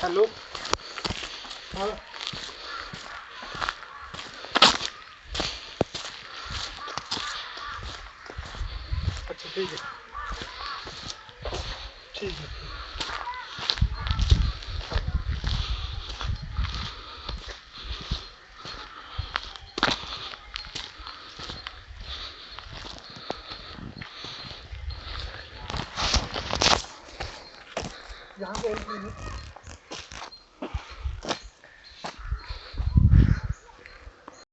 Hello. हाँ। अच्छा ठीक है, ठीक है। यहाँ पे